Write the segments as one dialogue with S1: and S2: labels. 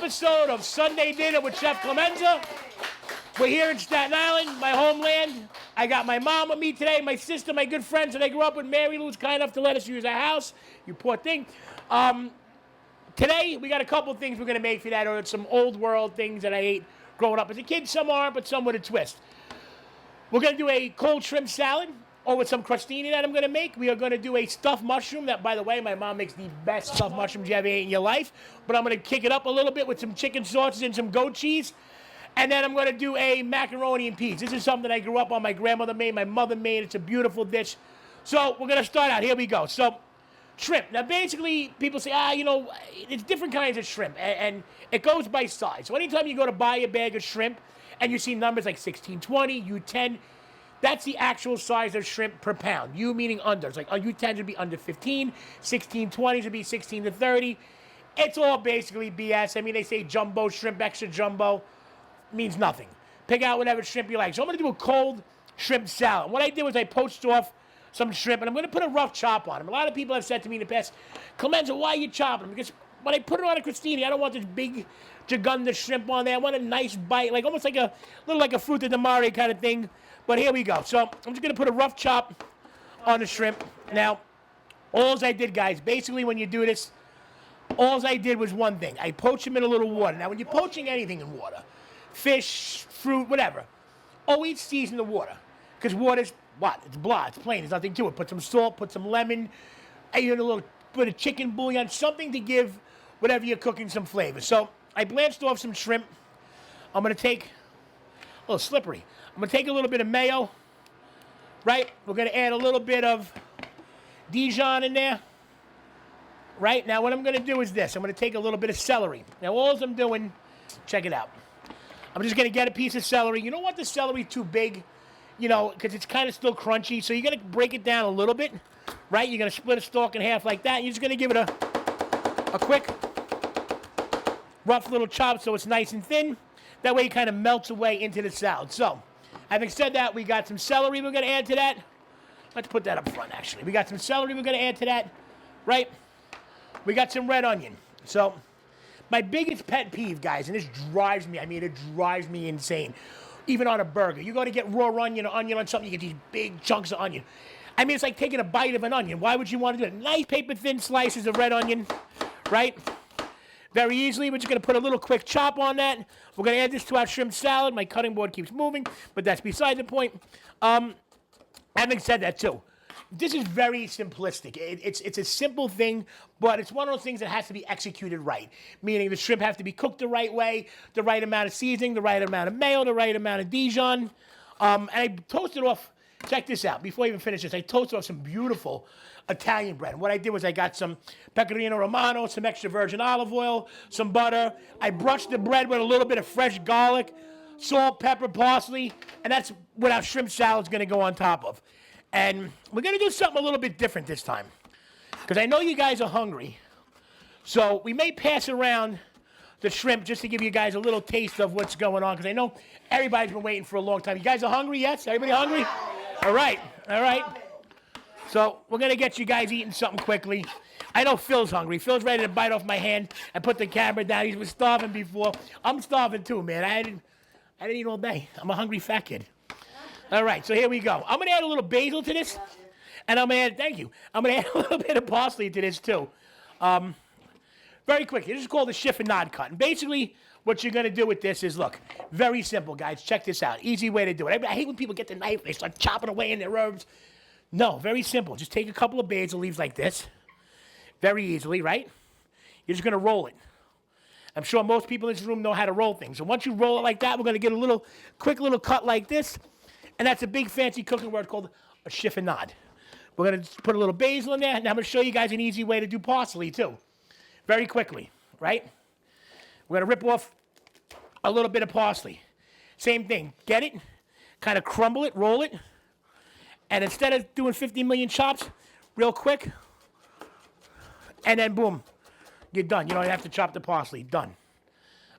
S1: episode of Sunday Dinner with Chef Clemenza. We're here in Staten Island, my homeland. I got my mom with me today, my sister, my good friends that I grew up with. Mary Lou's kind enough to let us use our house. You poor thing. Today, we got a couple things we're going to make for that, or some old world things that I ate growing up as a kid. Some aren't, but some with a twist. We're going to do a cold shrimp salad, or with some crostini that I'm going to make. We are going to do a stuffed mushroom that, by the way, my mom makes the best stuffed mushrooms you ever ate in your life. But I'm going to kick it up a little bit with some chicken sauces and some goat cheese. And then I'm going to do a macaroni and peas. This is something I grew up on. My grandmother made, my mother made. It's a beautiful dish. So we're going to start out. Here we go. So shrimp. Now, basically, people say, it's different kinds of shrimp. And it goes by size. So anytime you go to buy a bag of shrimp and you see numbers like 1620, U10, that's the actual size of shrimp per pound. U meaning under. It's like U10s would be under 15. 1620s would be 16 to 30. It's all basically BS. I mean, they say jumbo shrimp, extra jumbo. Means nothing. Pick out whatever shrimp you like. So I'm going to do a cold shrimp salad. What I did was I poached off some shrimp, and I'm going to put a rough chop on them. A lot of people have said to me in the past, Clemenza, why are you chopping them? Because when I put it on a crostini, I don't want this big jagunda shrimp on there. I want a nice bite, like almost like a little like a fruta di mare kind of thing. But here we go. So I'm just going to put a rough chop on the shrimp. Now, all I did, guys, basically when you do this, all I did was one thing. I poached them in a little water. Now, when you're poaching anything in water, fish, fruit, whatever, always season the water. Because water's what? It's blah. It's plain. There's nothing to it. Put some salt, put some lemon, and a little bit of chicken bouillon, something to give whatever you're cooking some flavor. So I blanched off some shrimp. I'm going to take a little slippery. I'm going to take a little bit of mayo, right? We're going to add a little bit of Dijon in there, right? Now, what I'm going to do is this. I'm going to take a little bit of celery. Now, all I'm doing, check it out. I'm just going to get a piece of celery. You don't want the celery too big, because it's kind of still crunchy. So you're going to break it down a little bit, right? You're going to split a stalk in half like that. You're just going to give it a quick, rough little chop so it's nice and thin. That way it kind of melts away into the salad. So, having said that, we got some celery we're going to add to that. Let's put that up front, actually. We got some celery we're going to add to that, right? We got some red onion. So, my biggest pet peeve, guys, and this drives me, it drives me insane. Even on a burger. You go to get raw onion or onion on something, you get these big chunks of onion. It's like taking a bite of an onion. Why would you want to do it? Nice paper-thin slices of red onion, right? Very easily, we're just going to put a little quick chop on that. We're going to add this to our shrimp salad. My cutting board keeps moving, but that's beside the point. Having said that, too, this is very simplistic. It's a simple thing, but it's one of those things that has to be executed right. Meaning the shrimp have to be cooked the right way, the right amount of seasoning, the right amount of mayo, the right amount of Dijon. And I toasted off, check this out, before I even finish this, I toasted off some beautiful Italian bread. And what I did was I got some pecorino romano, some extra virgin olive oil, some butter. I brushed the bread with a little bit of fresh garlic, salt, pepper, parsley, and that's what our shrimp salad's going to go on top of. And we're going to do something a little bit different this time, because I know you guys are hungry. So we may pass around the shrimp just to give you guys a little taste of what's going on, because I know everybody's been waiting for a long time. You guys are hungry, yes? Everybody hungry? All right. So we're going to get you guys eating something quickly. I know Phil's hungry. Phil's ready to bite off my hand and put the camera down. He was starving before. I'm starving too, man. I didn't eat all day. I'm a hungry fat kid. All right, so here we go. I'm going to add a little basil to this. And I'm going to add, thank you. I'm going to add a little bit of parsley to this too. Very quickly. This is called the Chiffonade Cut. And basically, what you're going to do with this is, look, very simple, guys. Check this out. Easy way to do it. I hate when people get the knife, they start chopping away in their herbs. No, very simple. Just take a couple of basil leaves like this. Very easily, right? You're just going to roll it. I'm sure most people in this room know how to roll things. So once you roll it like that, we're going to get a quick little cut like this. And that's a big fancy cooking word called a chiffonade. We're going to put a little basil in there. Now I'm going to show you guys an easy way to do parsley too. Very quickly, right? We're going to rip off a little bit of parsley. Same thing. Get it, kind of crumble it, roll it. And instead of doing 50 million chops, real quick, and then boom, you're done. You don't have to chop the parsley. Done.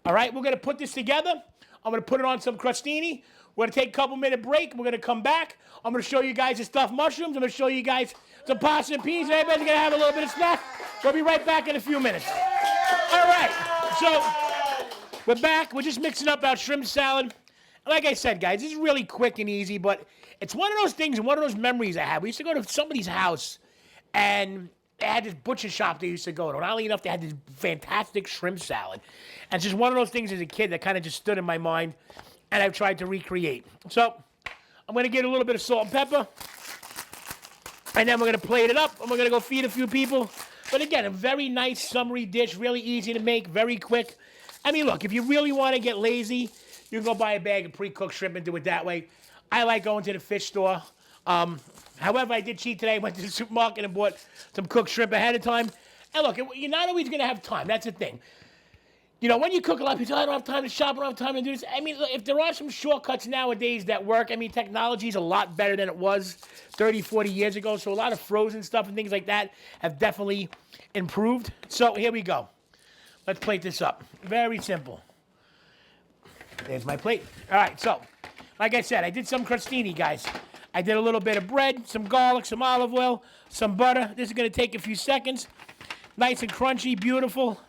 S1: All right, we're going to put this together. I'm going to put it on some crostini. We're going to take a couple-minute break. We're going to come back. I'm going to show you guys the stuffed mushrooms. I'm going to show you guys some pasta and peas. Everybody's going to have a little bit of snack. We'll be right back in a few minutes. All right, so We're back. We're just mixing up our shrimp salad. Like I said, guys, this is really quick and easy, but it's one of those things and one of those memories I have. We used to go to somebody's house, and they had this butcher shop they used to go to. And oddly enough, they had this fantastic shrimp salad. And it's just one of those things as a kid that kind of just stood in my mind, and I've tried to recreate. So I'm going to get a little bit of salt and pepper, and then we're going to plate it up, and we're going to go feed a few people. But again, a very nice summery dish, really easy to make, very quick. I mean, look, if you really want to get lazy, you can go buy a bag of pre-cooked shrimp and do it that way. I like going to the fish store. However, I did cheat today. I went to the supermarket and bought some cooked shrimp ahead of time. And look, you're not always going to have time. That's the thing. You know, when you cook a lot, people say, I don't have time to shop, I don't have time to do this. I mean, look, if there are some shortcuts nowadays that work, I mean, technology is a lot better than it was 30, 40 years ago. So a lot of frozen stuff and things like that have definitely improved. So here we go. Let's plate this up. Very simple. There's my plate. All right, so, like I said, I did some crostini, guys. I did a little bit of bread, some garlic, some olive oil, some butter. This is going to take a few seconds. Nice and crunchy, beautiful.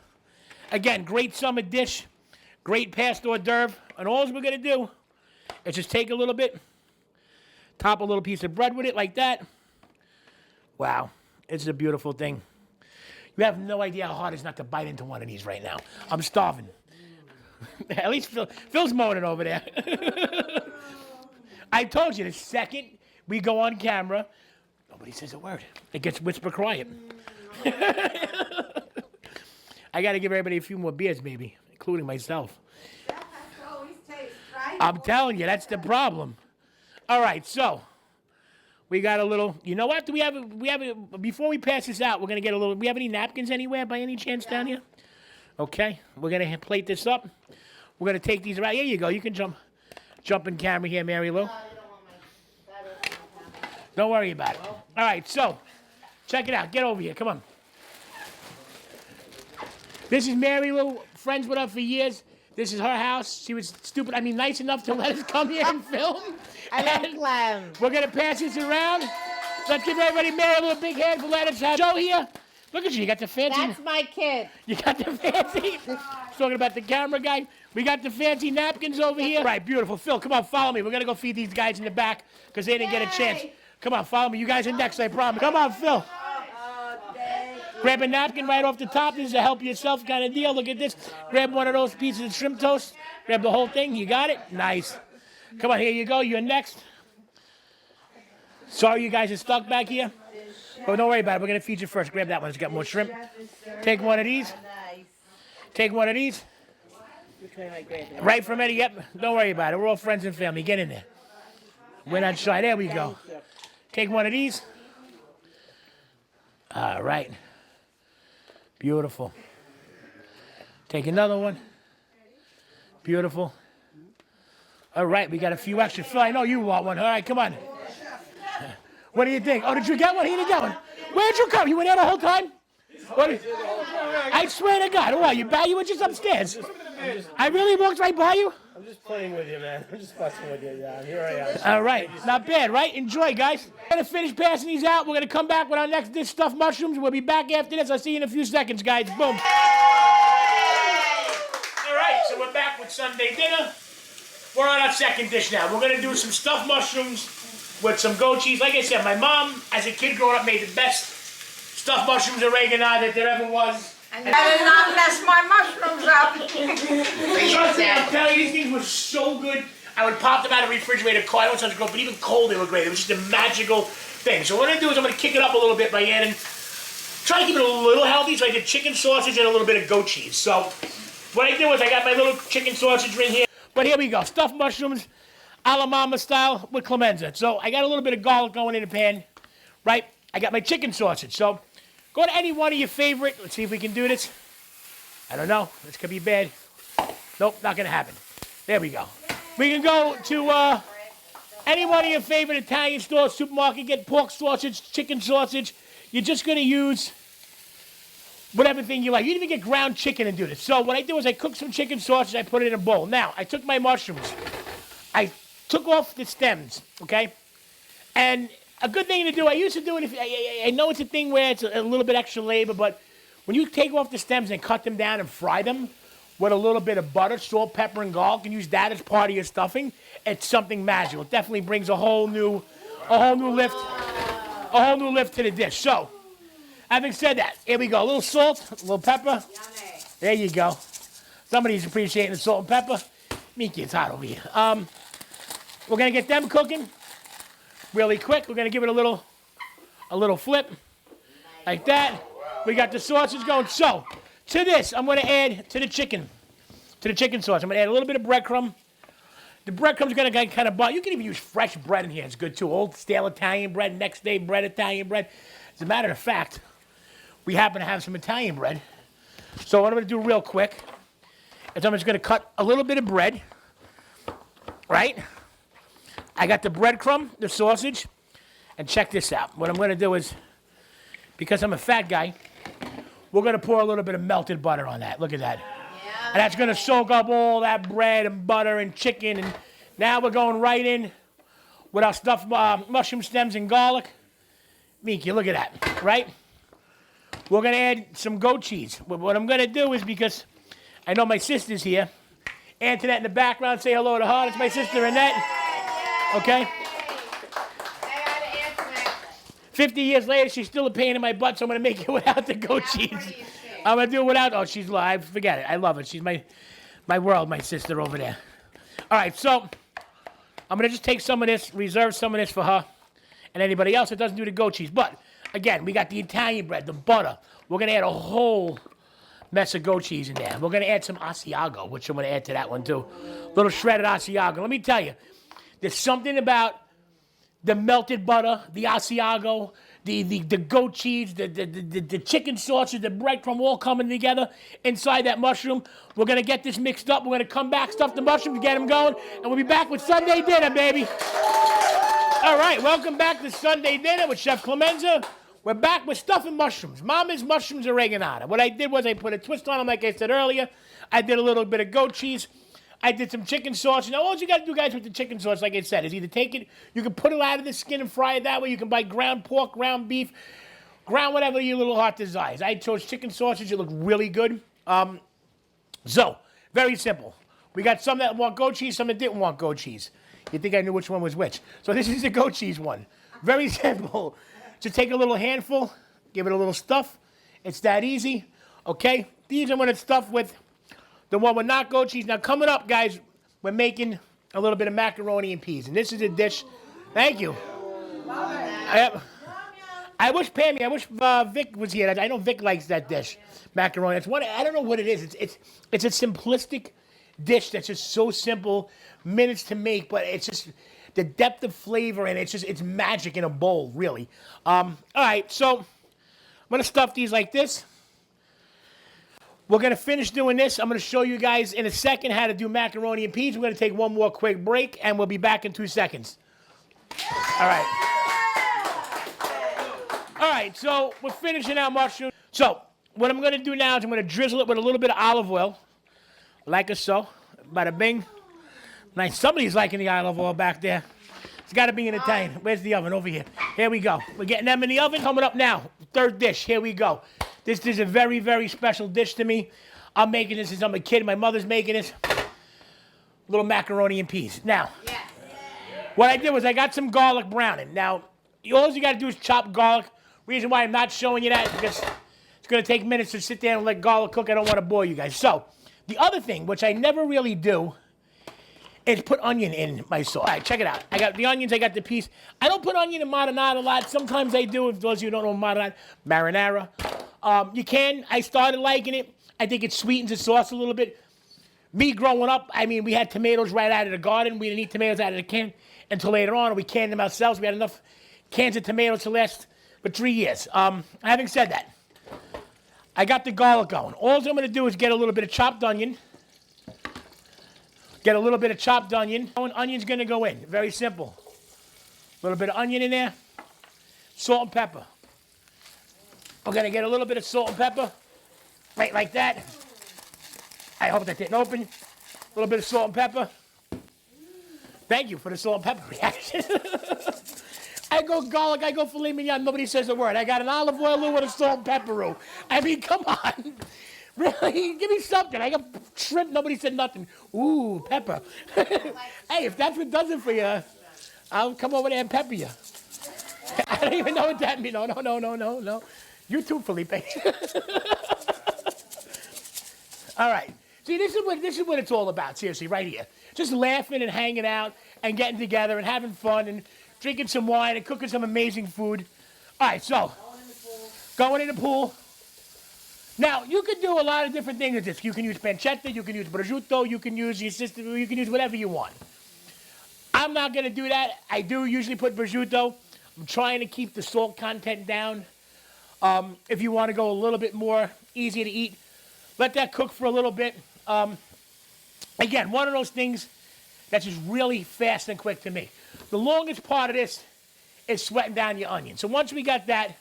S1: Again, great summer dish. Great past hors d'oeuvre. And all we're going to do is just take a little bit, top a little piece of bread with it like that. Wow, it's a beautiful thing. You have no idea how hard it is not to bite into one of these right now. I'm starving. At least Phil's moaning over there. I told you, the second we go on camera, nobody says a word. It gets whisper quiet. I got to give everybody a few more beers, maybe, including myself.
S2: That has to always taste, right?
S1: I'm telling you, that's the problem. All right, so we got a little. You know what? Before we pass this out, we're gonna get a little. We have any napkins anywhere by any chance down here? Okay, we're gonna plate this up. We're gonna take these around. Here you go. You can jump in camera here, Mary Lou. Don't worry about it. All right, so check it out. Get over here. Come on. This is Mary Lou, friends with her for years. This is her house. She was nice enough to let us come here and film.
S2: I love Clem.
S1: We're going to pass this around. Let's give everybody Mary Lou a big hand for letting us have Joe here. Look at you. You got the fancy.
S2: That's my kid.
S1: You got the fancy. Talking about the camera guy. We got the fancy napkins over here. Right, beautiful. Phil, come on, follow me. We're going to go feed these guys in the back because they didn't get a chance. Come on, follow me. You guys are next, I promise. Come on, Phil. Grab a napkin right off the top. This is a help yourself kind of deal. Look at this. Grab one of those pieces of shrimp toast. Grab the whole thing. You got it? Nice. Come on, here you go. You're next. Sorry you guys are stuck back here. But don't worry about it. We're going to feed you first. Grab that one. It's got more shrimp. Take one of these. Take one of these. Right from Eddie. Yep. Don't worry about it. We're all friends and family. Get in there. We're not shy. There we go. Take one of these. All right. Beautiful. Take another one. Beautiful. All right, we got a few extra. Phil, I know you want one. All right, come on. What do you think? Oh, did you get one? He didn't get one. Where'd you come? You were there the whole time? I swear to God. What, you were just upstairs? I really walked right by you?
S3: I'm just playing with you, man. I'm just fussing with you. Yeah, here I am.
S1: All right. Not bad, right? Enjoy, guys. We're going to finish passing these out. We're going to come back with our next dish, stuffed mushrooms. We'll be back after this. I'll see you in a few seconds, guys. Boom. All right, so we're back with Sunday dinner. We're on our second dish now. We're going to do some stuffed mushrooms with some goat cheese. Like I said, my mom, as a kid growing up, made the best stuffed mushrooms oregano that there ever was.
S2: I did not mess my mushrooms up.
S1: Trust me, I'm telling you, these things were so good. I would pop them out of the refrigerator cold. I don't know, but even cold they were great. It was just a magical thing. So what I'm going to do is I'm going to kick it up a little bit by adding, try to keep it a little healthy. So I did chicken sausage and a little bit of goat cheese. So what I did was I got my little chicken sausage ring here. But here we go, stuffed mushrooms, a la mama style with Clemenza. So I got a little bit of garlic going in the pan, right? I got my chicken sausage. So go to any one of your favorite. Let's see if we can do this. I don't know. This could be bad. Nope, not going to happen. There we go. We can go to any one of your favorite Italian stores, supermarket, get pork sausage, chicken sausage. You're just going to use whatever thing you like. You can even get ground chicken and do this. So what I do is I cook some chicken sausage. I put it in a bowl. Now, I took my mushrooms. I took off the stems, okay? And a good thing to do, I used to do it, I know it's a thing where it's a little bit extra labor, but when you take off the stems and cut them down and fry them, with a little bit of butter, salt, pepper, and garlic, and use that as part of your stuffing, it's something magical. It definitely brings a whole new lift to the dish. So, having said that, here we go. A little salt, a little pepper.
S2: Yummy.
S1: There you go. Somebody's appreciating the salt and pepper. Miki, it's hot over here. We're gonna get them cooking really quick. We're gonna give it a little flip, like that. We got the sausage going. So, to this, I'm gonna add to the chicken sauce. I'm gonna add a little bit of breadcrumb. The breadcrumb's gonna get kind of butter. You can even use fresh bread in here. It's good too. Old stale Italian bread, next day bread, Italian bread. As a matter of fact, we happen to have some Italian bread. So what I'm gonna do real quick is I'm just gonna cut a little bit of bread, right? I got the breadcrumb, the sausage, and check this out. What I'm gonna do is, because I'm a fat guy, we're gonna pour a little bit of melted butter on that. Look at that.
S2: Yeah.
S1: And that's gonna soak up all that bread and butter and chicken. And now we're going right in with our stuffed mushroom stems and garlic. Miki, look at that, right? We're gonna add some goat cheese. What I'm gonna do is, because I know my sister's here, Antoinette in the background, say hello to her. It's my sister Annette. Okay? 50 years later, she's still a pain in my butt, so I'm gonna make it without the goat cheese. I'm gonna do it without. Oh, she's live. Forget it. I love it. She's my world, my sister over there. All right, so I'm gonna just take some of this, reserve some of this for her and anybody else that doesn't do the goat cheese. But again, we got the Italian bread, the butter. We're gonna add a whole mess of goat cheese in there. We're gonna add some Asiago, which I'm gonna add to that one too. Little shredded Asiago. Let me tell you, there's something about the melted butter, the Asiago, the goat cheese, the chicken sausage, the breadcrumb all coming together inside that mushroom. We're going to get this mixed up. We're going to come back, stuff the mushrooms, get them going, and we'll be back with Sunday dinner, baby. All right, welcome back to Sunday dinner with Chef Clemenza. We're back with stuffing mushrooms. Mama's mushrooms oreganata. What I did was I put a twist on them, like I said earlier. I did a little bit of goat cheese. I did some chicken sauce. Now, all you got to do, guys, with the chicken sauce, like I said, is either take it, you can put it out of the skin and fry it that way. You can buy ground pork, ground beef, ground whatever your little heart desires. I chose chicken sausage. It looked really good. So, very simple. We got some that want goat cheese, some that didn't want goat cheese. You think I knew which one was which. So this is the goat cheese one. Very simple. Just take a little handful, give it a little stuff. It's that easy. Okay? These I'm going to stuff with the one with not goat cheese. Now, coming up, guys, we're making a little bit of macaroni and peas. And this is a dish. Thank you. I wish Pammy, I wish Vic was here. I know Vic likes that dish, macaroni. It's one. I don't know what it is. It's a simplistic dish that's just so simple, minutes to make, but it's just the depth of flavor, and it's magic in a bowl, really. All right, so I'm going to stuff these like this. We're going to finish doing this. I'm going to show you guys in a second how to do macaroni and peas. We're going to take one more quick break, and we'll be back in 2 seconds. All right. All right, so we're finishing our mushroom. So what I'm going to do now is I'm going to drizzle it with a little bit of olive oil, like so. Bada bing. Nice. Somebody's liking the olive oil back there. It's got to be an Italian. Where's the oven? Over here. Here we go. We're getting them in the oven. Coming up now. Third dish. Here we go. This is a very, very special dish to me. I'm making this since I'm a kid. My mother's making this. Little macaroni and peas. Now, what I did was I got some garlic browning. Now, all you got to do is chop garlic. Reason why I'm not showing you that is because it's going to take minutes to sit there and let garlic cook. I don't want to bore you guys. So, the other thing, which I never really do, is put onion in my sauce. All right, check it out. I got the onions. I got the peas. I don't put onion in marinara a lot. Sometimes I do. If those of you who don't know marinara. You can. I started liking it. I think it sweetens the sauce a little bit. Me growing up, I mean, we had tomatoes right out of the garden. We didn't eat tomatoes out of the can until later on. We canned them ourselves. We had enough cans of tomatoes to last for 3 years. Having said that, I got the garlic going. All I'm going to do is get a little bit of chopped onion. Get a little bit of chopped onion. Onion's going to go in. Very simple. A little bit of onion in there. Salt and pepper. We're going to get a little bit of salt and pepper. Right like that. I hope that didn't open. A little bit of salt and pepper. Thank you for the salt and pepper reaction. I go garlic, I go filet mignon, nobody says a word. I got an olive oil with a salt and pepper roux. I mean, come on. Really? Give me something. I got shrimp. Nobody said nothing. Ooh, pepper. Hey, if that's what does it for you, I'll come over there and pepper you. I don't even know what that means. No. You too, Felipe. All right. See, this is what it's all about, seriously, right here. Just laughing and hanging out and getting together and having fun and drinking some wine and cooking some amazing food. All right, so going in the pool. Now, you can do a lot of different things with this. You can use pancetta, you can use prosciutto, you can use your sister, you can use whatever you want. I'm not going to do that. I do usually put prosciutto. I'm trying to keep the salt content down. If you want to go a little bit more easy to eat, let that cook for a little bit. Again, one of those things that's just really fast and quick to me. The longest part of this is sweating down your onion. So once we got that,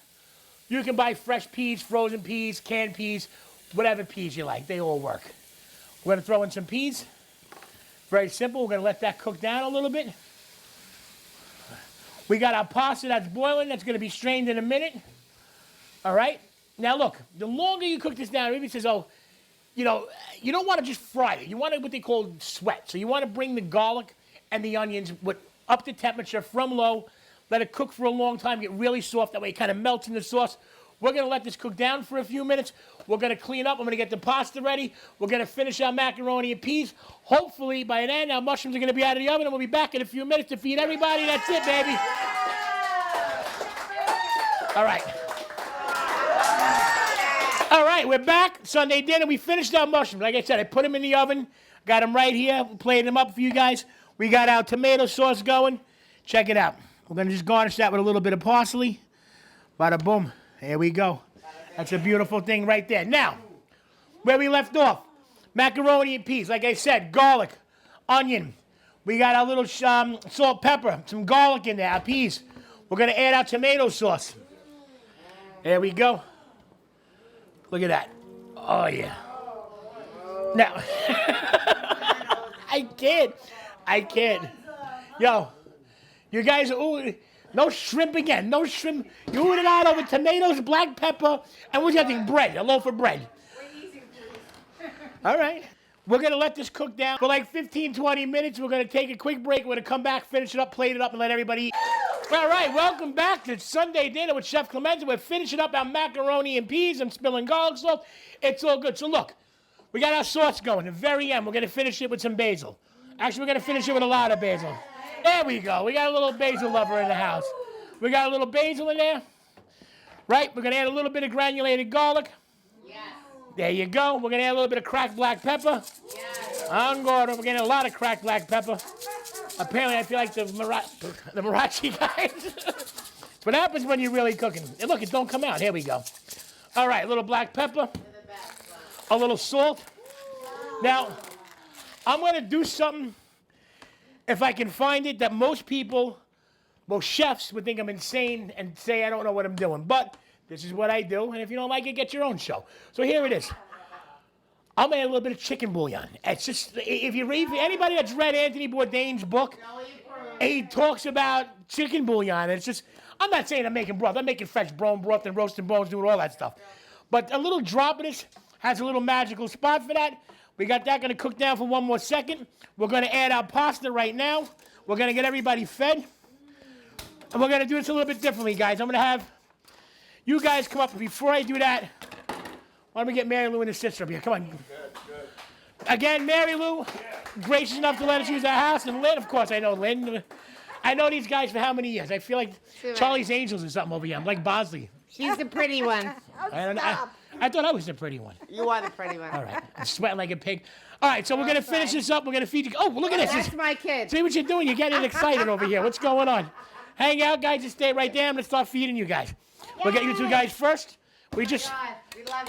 S1: you can buy fresh peas, frozen peas, canned peas, whatever peas you like. They all work. We're going to throw in some peas. Very simple. We're going to let that cook down a little bit. We got our pasta that's boiling. That's going to be strained in a minute. All right? Now, look, the longer you cook this down, everybody says, oh, you don't want to just fry it. You want what they call sweat. So you want to bring the garlic and the onions up to temperature from low. Let it cook for a long time, get really soft. That way it kind of melts in the sauce. We're going to let this cook down for a few minutes. We're going to clean up. I'm going to get the pasta ready. We're going to finish our macaroni and peas. Hopefully, by then, our mushrooms are going to be out of the oven, and we'll be back in a few minutes to feed everybody. That's it, baby. All right. All right, we're back. Sunday dinner. We finished our mushrooms. Like I said, I put them in the oven. Got them right here. Played them up for you guys. We got our tomato sauce going. Check it out. We're going to just garnish that with a little bit of parsley. Bada boom. There we go. That's a beautiful thing right there. Now, where we left off, macaroni and peas. Like I said, garlic, onion. We got our little salt, pepper, some garlic in there, our peas. We're going to add our tomato sauce. There we go. Look at that. Oh, yeah. Now, I can't. Yo, you guys, ooh, no shrimp again. No shrimp. You oohed it out over tomatoes, black pepper, and what's that thing? Bread, a loaf of bread. All right. We're going to let this cook down for like 15, 20 minutes. We're going to take a quick break. We're going to come back, finish it up, plate it up, and let everybody eat. All right, welcome back to Sunday Dinner with Chef Clemenza. We're finishing up our macaroni and peas. I'm spilling garlic sauce. It's all good. So look, we got our sauce going. At the very end, we're going to finish it with some basil. Actually, we're going to finish it with a lot of basil. There we go. We got a little basil lover in the house. We got a little basil in there. Right? We're going to add a little bit of granulated garlic.
S2: Yes.
S1: There you go. We're going to add a little bit of cracked black pepper.
S2: Yes.
S1: I'm going to get a lot of cracked black pepper. Apparently, I feel like the Marachi guys. It's what happens when you're really cooking. And look, it don't come out. Here we go. All right, a little black pepper. A little salt. Now, I'm going to do something, if I can find it, that most people, most chefs would think I'm insane and say I don't know what I'm doing. But this is what I do, and if you don't like it, get your own show. So here it is. I'm gonna add a little bit of chicken bouillon. It's just, if you read, anybody that's read Anthony Bourdain's book, he talks about chicken bouillon. It's just, I'm not saying I'm making broth. I'm making fresh bone broth and roasting bones, doing all that stuff. But a little drop of this has a little magical spot for that. We got that gonna cook down for one more second. We're gonna add our pasta right now. We're gonna get everybody fed. And we're gonna do this a little bit differently, guys. I'm gonna have you guys come up. Before I do that, why don't we get Mary Lou and her sister up here? Come on. Good. Again, Mary Lou, gracious enough to let us use our house. And Lynn, of course, I know Lynn. I know these guys for how many years? I feel like Charlie's Angels or something over here. I'm like Bosley.
S2: She's the pretty one.
S1: I thought I was the pretty one.
S2: You are the pretty one.
S1: All right. I'm sweating like a pig. All right, so we're going to finish this up. We're going to feed you. Oh, look at this.
S2: That's my kid.
S1: See what you're doing? You're getting excited over here. What's going on? Hang out, guys. Just stay right there. I'm going to start feeding you guys. We'll get you two guys first. We just,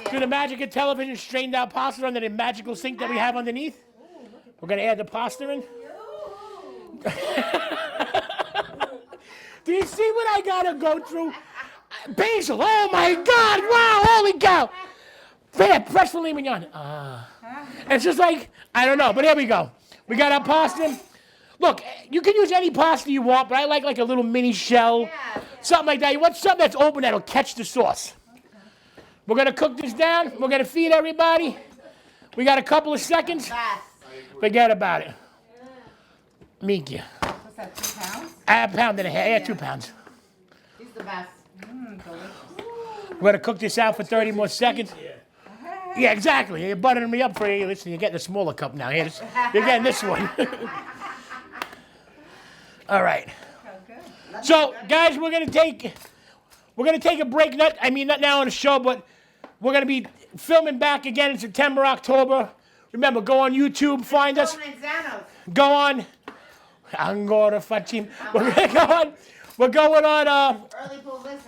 S1: through the magic of television, strained out pasta under the magical sink that we have underneath. We're going to add the pasta in. Do you see what I got to go through? Basil, oh my God, wow, holy cow. There, fresh filet mignon. It's just like, I don't know, but here we go. We got our pasta. Look, you can use any pasta you want, but I like a little mini shell, something like that. You want something that's open that'll catch the sauce. We're going to cook this down. We're going to feed everybody. We got a couple of seconds.
S2: Best.
S1: Forget about it. Meet you.
S2: What's that, 2 pounds?
S1: A pound and a half. Yeah, 2 pounds.
S2: He's the best. Delicious.
S1: We're going to cook this out for 30 more seconds. Yeah, exactly. You're buttering me up for you. Listen, you're getting a smaller cup now. You're getting this one. All right. So, guys, we're gonna take a break. Not now on the show, but we're gonna be filming back again in September, October. Remember, go on YouTube, find us. Go on. Angora Fachim. We're going on.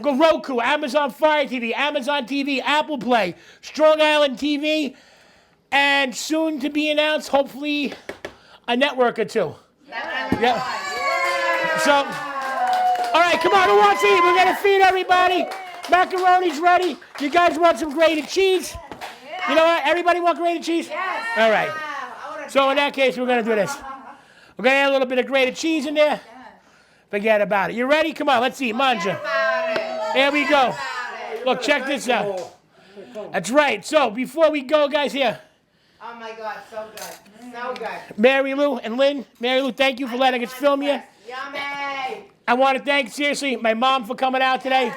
S1: Go Roku, Amazon Fire TV, Amazon TV, Apple Play, Strong Island TV, and soon to be announced, hopefully, a network or two. Yeah. So, all right, come on, who wants to eat? We're going to feed everybody. Macaroni's ready. You guys want some grated cheese? You know what? Everybody want grated cheese?
S2: Yes.
S1: All right. So in that case, we're going to do this. We're going to add a little bit of grated cheese in there. Forget about it. You ready? Come on, let's eat. Manja. Here we go. Look, check this out. That's right. So before we go, guys, here.
S2: Oh my God, so good. So good.
S1: Mary Lou and Lynn. Mary Lou, thank you for letting us film you.
S2: Yummy.
S1: I want to thank, seriously, my mom for coming out today.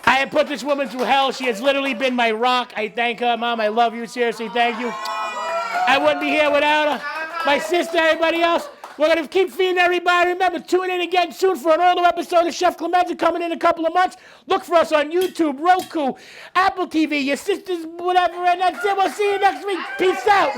S1: I have put this woman through hell. She has literally been my rock. I thank her, Mom. I love you. Seriously, thank you. I wouldn't be here without her. My sister, everybody else. We're going to keep feeding everybody. Remember, tune in again soon for an older episode of Chef Clemenza coming in a couple of months. Look for us on YouTube, Roku, Apple TV, your sisters, whatever, and that's it. We'll see you next week. Peace out.